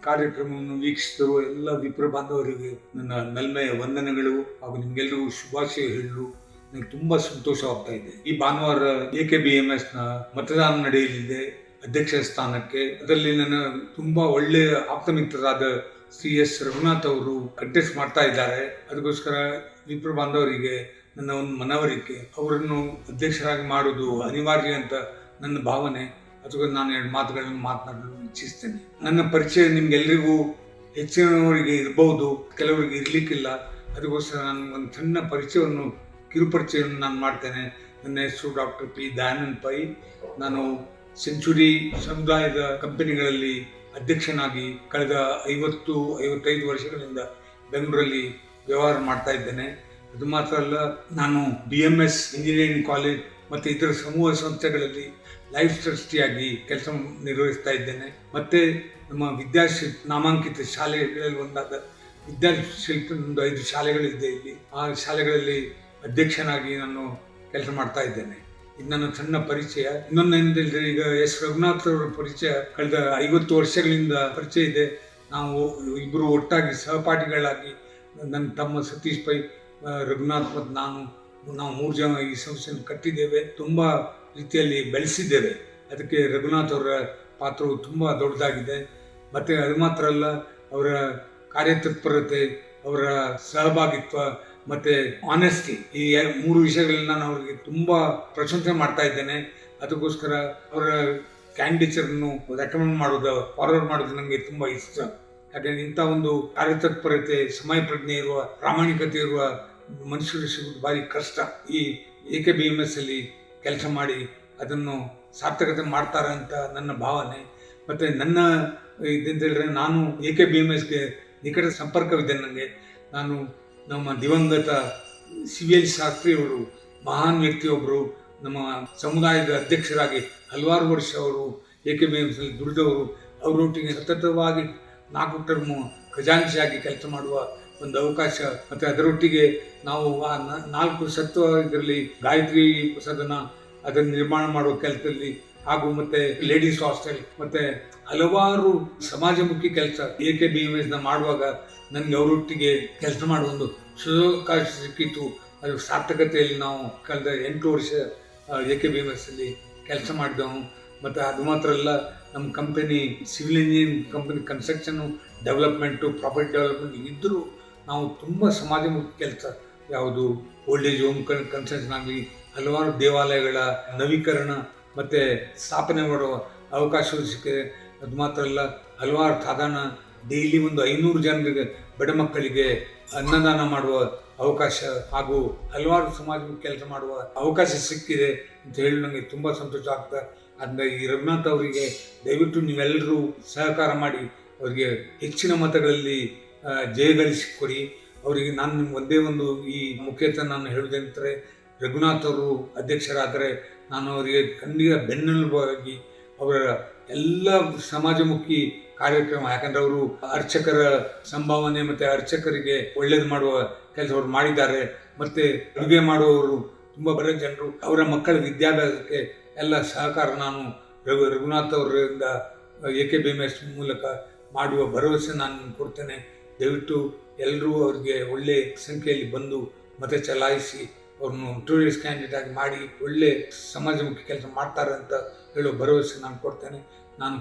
ಕಾರ್ಯಕ್ರಮವನ್ನು ವೀಕ್ಷಿಸಿರುವ ಎಲ್ಲ ವಿಪ್ರ ಬಾಂಧವರಿಗೆ ನನ್ನ ನಲ್ಮೆಯ ವಂದನೆಗಳು ಹಾಗೂ ನಿಮ್ಗೆಲ್ಲರಿಗೂ ಶುಭಾಶಯ ಹೇಳಲು ನನಗೆ ತುಂಬಾ ಸಂತೋಷವಾಗ್ತಾ ಇದೆ. ಈ ಭಾನುವಾರ AKBMS ನ ಮತದಾನ ನಡೆಯಲಿದೆ ಅಧ್ಯಕ್ಷ ಸ್ಥಾನಕ್ಕೆ. ಅದರಲ್ಲಿ ನನ್ನ ತುಂಬಾ ಒಳ್ಳೆಯ ಆಪ್ತಮಿತ್ರರಾದ ಶ್ರೀ ಎಸ್ ರಘುನಾಥ್ ಅವರು ಕಂಟೆಸ್ಟ್ ಮಾಡ್ತಾ ಇದ್ದಾರೆ. ಅದಕ್ಕೋಸ್ಕರ ವಿಪ್ರ ಬಾಂಧವರಿಗೆ ನನ್ನ ಒಂದು ಮನವರಿಕೆ, ಅವರನ್ನು ಅಧ್ಯಕ್ಷರಾಗಿ ಮಾಡುವುದು ಅನಿವಾರ್ಯ ಅಂತ ನನ್ನ ಭಾವನೆ. ಅದಕ್ಕೆ ನಾನು 2 ಮಾತುಗಳನ್ನು ಮಾತನಾಡಲು ಇಚ್ಛಿಸ್ತೇನೆ. ನನ್ನ ಪರಿಚಯ ನಿಮ್ಗೆಲ್ರಿಗೂ ಹೆಚ್ಚಿನವರಿಗೆ ಇರಬಹುದು, ಕೆಲವರಿಗೆ ಇರ್ಲಿಕ್ಕಿಲ್ಲ. ಅದಕ್ಕೋಸ್ಕರ ನಾನು ಒಂದು ಸಣ್ಣ ಪರಿಚಯವನ್ನು ಕಿರುಪರಿಚಯವನ್ನು ನಾನು ಮಾಡ್ತೇನೆ. ನನ್ನ ಹೆಸರು ಡಾಕ್ಟರ್ ಪಿ ದಯಾನಂದ್ ಪೈ. ನಾನು ಸೆಂಚುರಿ ಸಮುದಾಯದ ಕಂಪನಿಗಳಲ್ಲಿ ಅಧ್ಯಕ್ಷನಾಗಿ ಕಳೆದ 50-55 ವರ್ಷಗಳಿಂದ ಬೆಂಗಳೂರಲ್ಲಿ ವ್ಯವಹಾರ ಮಾಡ್ತಾ ಇದ್ದೇನೆ. ಅದು ಮಾತ್ರ ಅಲ್ಲ, ನಾನು BMS ಇಂಜಿನಿಯರಿಂಗ್ ಕಾಲೇಜ್ ಮತ್ತು ಇತರ ಸಮೂಹ ಸಂಸ್ಥೆಗಳಲ್ಲಿ ಲೈಫ್ ಟ್ರಸ್ಟಿಯಾಗಿ ಕೆಲಸ ನಿರ್ವಹಿಸ್ತಾ ಇದ್ದೇನೆ. ಮತ್ತೆ ನಮ್ಮ ವಿದ್ಯಾಶಿಲ್ಪ ನಾಮಾಂಕಿತ ಶಾಲೆಗಳಲ್ಲಿ ಒಂದಾದ ವಿದ್ಯಾಶಿಲ್ಪ ಒಂದು 5 ಶಾಲೆಗಳಿದೆ ಇಲ್ಲಿ. ಆ ಶಾಲೆಗಳಲ್ಲಿ ಅಧ್ಯಕ್ಷನಾಗಿ ನಾನು ಕೆಲಸ ಮಾಡ್ತಾ ಇದ್ದೇನೆ. ಇದು ನನ್ನ ಸಣ್ಣ ಪರಿಚಯ. ಇನ್ನೊಂದೇನಿದ್ರೆ, ಈಗ ಎಸ್ ರಘುನಾಥ್ ಅವರ ಪರಿಚಯ ಕಳೆದ 50 ವರ್ಷಗಳಿಂದ ಪರಿಚಯ ಇದೆ. ನಾವು ಇಬ್ಬರು ಒಟ್ಟಾಗಿ ಸಹಪಾಠಿಗಳಾಗಿ, ನನ್ನ ತಮ್ಮ ಸತೀಶ್ ಪೈ, ರಘುನಾಥ್ ಮತ್ತು ನಾವು 3 ಜನ ಈ ಸಂಸ್ಥೆಯನ್ನು ಕಟ್ಟಿದ್ದೇವೆ. ತುಂಬ ರೀತಿಯಲ್ಲಿ ಬೆಳೆಸಿದ್ದೇವೆ. ಅದಕ್ಕೆ ರಘುನಾಥ್ ಅವರ ಪಾತ್ರವು ತುಂಬ ದೊಡ್ಡದಾಗಿದೆ. ಮತ್ತು ಅದು ಮಾತ್ರ ಅಲ್ಲ, ಅವರ ಕಾರ್ಯತತ್ಪರತೆ, ಅವರ ಸಹಭಾಗಿತ್ವ ಮತ್ತು ಆನೆಸ್ಟಿ, ಈ 3 ವಿಷಯಗಳಲ್ಲಿ ನಾನು ಅವರಿಗೆ ತುಂಬ ಪ್ರಶಂಸೆ ಮಾಡ್ತಾ ಇದ್ದೇನೆ. ಅದಕ್ಕೋಸ್ಕರ ಅವರ ಕ್ಯಾಂಡಿಡೇಚರನ್ನು ರೆಕಮೆಂಡ್ ಮಾಡೋದು, ಫಾರ್ವರ್ಡ್ ಮಾಡೋದು ನನಗೆ ತುಂಬ ಇಷ್ಟ. ಯಾಕಂದರೆ ಇಂಥ ಒಂದು ಕಾರ್ಯತತ್ಪರತೆ, ಸಮಯ ಪ್ರಜ್ಞೆ ಇರುವ, ಪ್ರಾಮಾಣಿಕತೆ ಇರುವ ಮನುಷ್ಯರು ಸಿಗೋದು ಭಾರಿ ಕಷ್ಟ. ಈ AKBMS ಅಲ್ಲಿ ಕೆಲಸ ಮಾಡಿ ಅದನ್ನು ಸಾರ್ಥಕತೆ ಮಾಡ್ತಾರೆ ಅಂತ ನನ್ನ ಭಾವನೆ. ಮತ್ತು ನನ್ನ ಇದಂತ ಹೇಳಿದ್ರೆ, ನಾನು AKBMSಗೆ ನಿಕಟ ಸಂಪರ್ಕವಿದೆ ನನಗೆ. ನಾನು ನಮ್ಮ ದಿವಂಗತ CVL ಶಾಸ್ತ್ರಿಯವರು, ಮಹಾನ್ ವ್ಯಕ್ತಿಯೊಬ್ಬರು, ನಮ್ಮ ಸಮುದಾಯದ ಅಧ್ಯಕ್ಷರಾಗಿ ಹಲವಾರು ವರ್ಷ ಅವರು AKBMS ಅಲ್ಲಿ ದುಡಿದವರು. ಅವರೊಟ್ಟಿಗೆ ಸತತವಾಗಿ 4 ಟರ್ಮು ಖಜಾಂಚಿಯಾಗಿ ಕೆಲಸ ಮಾಡುವ ಒಂದು ಅವಕಾಶ, ಮತ್ತು ಅದರೊಟ್ಟಿಗೆ ನಾವು ಆ 4 ಸತ್ವ ಇದರಲ್ಲಿ ಗಾಯತ್ರಿ ಸದನ ಅದನ್ನು ನಿರ್ಮಾಣ ಮಾಡುವ ಕೆಲಸದಲ್ಲಿ, ಹಾಗೂ ಮತ್ತೆ ಲೇಡೀಸ್ ಹಾಸ್ಟೆಲ್ ಮತ್ತು ಹಲವಾರು ಸಮಾಜಮುಖಿ ಕೆಲಸ AKBMS ಮಾಡುವಾಗ ನನಗೆ ಅವರೊಟ್ಟಿಗೆ ಕೆಲಸ ಮಾಡುವ ಒಂದು ಸುವಕಾಶ ಸಿಕ್ಕಿತ್ತು. ಅದು ಸಾರ್ಥಕತೆಯಲ್ಲಿ ನಾವು ಕಳೆದ 8 ವರ್ಷ AKBMS ಅಲ್ಲಿ ಕೆಲಸ ಮಾಡಿದೆವು. ಮತ್ತು ಅದು ಮಾತ್ರ ಅಲ್ಲ, ನಮ್ಮ company civil engineering company, construction, development, property development ಇದ್ದರೂ ನಾವು ತುಂಬ ಸಮಾಜಮುಖಿ ಕೆಲಸ, ಯಾವುದು ಓಲ್ಡ್ ಏಜ್ ಹೋಮ್ ಕನ್ಸ್ಟ್ರಕ್ಷನ್ ಆಗಲಿ, ಹಲವಾರು ದೇವಾಲಯಗಳ ನವೀಕರಣ ಮತ್ತು ಸ್ಥಾಪನೆ ಮಾಡುವ ಅವಕಾಶಗಳು ಸಿಕ್ಕಿದೆ. ಅದು ಮಾತ್ರ ಅಲ್ಲ, ಹಲವಾರು ಸಾಧಾರಣ ಡೈಲಿ ಒಂದು 500 ಜನರಿಗೆ, ಬಡ ಮಕ್ಕಳಿಗೆ ಅನ್ನದಾನ ಮಾಡುವ ಅವಕಾಶ, ಹಾಗೂ ಹಲವಾರು ಸಮಾಜಮುಖಿ ಕೆಲಸ ಮಾಡುವ ಅವಕಾಶ ಸಿಕ್ಕಿದೆ ಅಂತ ಹೇಳಿ ನನಗೆ ತುಂಬ ಸಂತೋಷ ಆಗ್ತದೆ. ಅಂದರೆ ಈ ರಘುನಾಥ್ ಅವರಿಗೆ ದಯವಿಟ್ಟು ನೀವೆಲ್ಲರೂ ಸಹಕಾರ ಮಾಡಿ ಅವರಿಗೆ ಹೆಚ್ಚಿನ ಮತಗಳಲ್ಲಿ ಜಯಗಳಿಸಿಕೊಡಿ. ಅವರಿಗೆ ನಾನು ನಿಮ್ಗೆ ಒಂದೇ ಒಂದು ಈ ಮುಖ್ಯತಃ ನಾನು ಹೇಳುವುದಂತಾರೆ, ರಘುನಾಥ್ ಅವರು ಅಧ್ಯಕ್ಷರಾದರೆ ನಾನು ಅವರಿಗೆ ಖಂಡಿತ ಬೆನ್ನೆಲುಬಾಗಿ ಅವರ ಎಲ್ಲ ಸಮಾಜಮುಖಿ ಕಾರ್ಯಕ್ರಮ, ಯಾಕಂದರೆ ಅವರು ಅರ್ಚಕರ ಸಂಭಾವನೆ ಮತ್ತು ಅರ್ಚಕರಿಗೆ ಒಳ್ಳೇದು ಮಾಡುವ ಕೆಲಸ ಅವರು ಮಾಡಿದ್ದಾರೆ. ಮತ್ತು ಅಡುಗೆ ಮಾಡುವವರು, ತುಂಬ ಬಡ ಜನರು, ಅವರ ಮಕ್ಕಳ ವಿದ್ಯಾಭ್ಯಾಸಕ್ಕೆ ಎಲ್ಲ ಸಹಕಾರ ನಾನು ರಘುನಾಥ್ ಅವರಿಂದ AKBMS ಮೂಲಕ ಮಾಡುವ ಭರವಸೆ ನಾನು ಕೊಡ್ತೇನೆ. ದಯವಿಟ್ಟು ಎಲ್ಲರೂ ಅವರಿಗೆ ಒಳ್ಳೆ ಸಂಖ್ಯೆಯಲ್ಲಿ ಬಂದು ಮತ ಚಲಾಯಿಸಿ ಅವ್ರನ್ನು ಟೂರಿಸ್ಟ್ ಕ್ಯಾಂಡಿಡೇಟ್ ಆಗಿ ಮಾಡಿ ಒಳ್ಳೆ ಸಮಾಜಮುಖಿ ಕೆಲಸ ಮಾಡ್ತಾರೆ ಅಂತ ಹೇಳೋ ಭರವಸೆ ನಾನು ಕೊಡ್ತೇನೆ. ನಾನು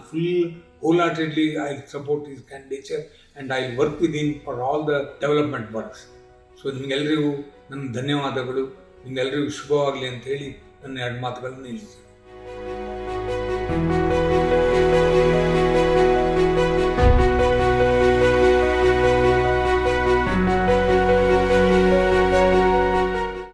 wholeheartedly I support his candidature and I work with him for all the development works. So ನಿಮಗೆಲ್ಲರಿಗೂ ನನ್ನ ಧನ್ಯವಾದಗಳು. ನಿಮಗೆಲ್ಲರಿಗೂ ಶುಭವಾಗಲಿ ಅಂತ ಹೇಳಿ ನನ್ನ 2 ಮಾತುಗಳನ್ನು ನಿಲ್ಲಿಸಿ.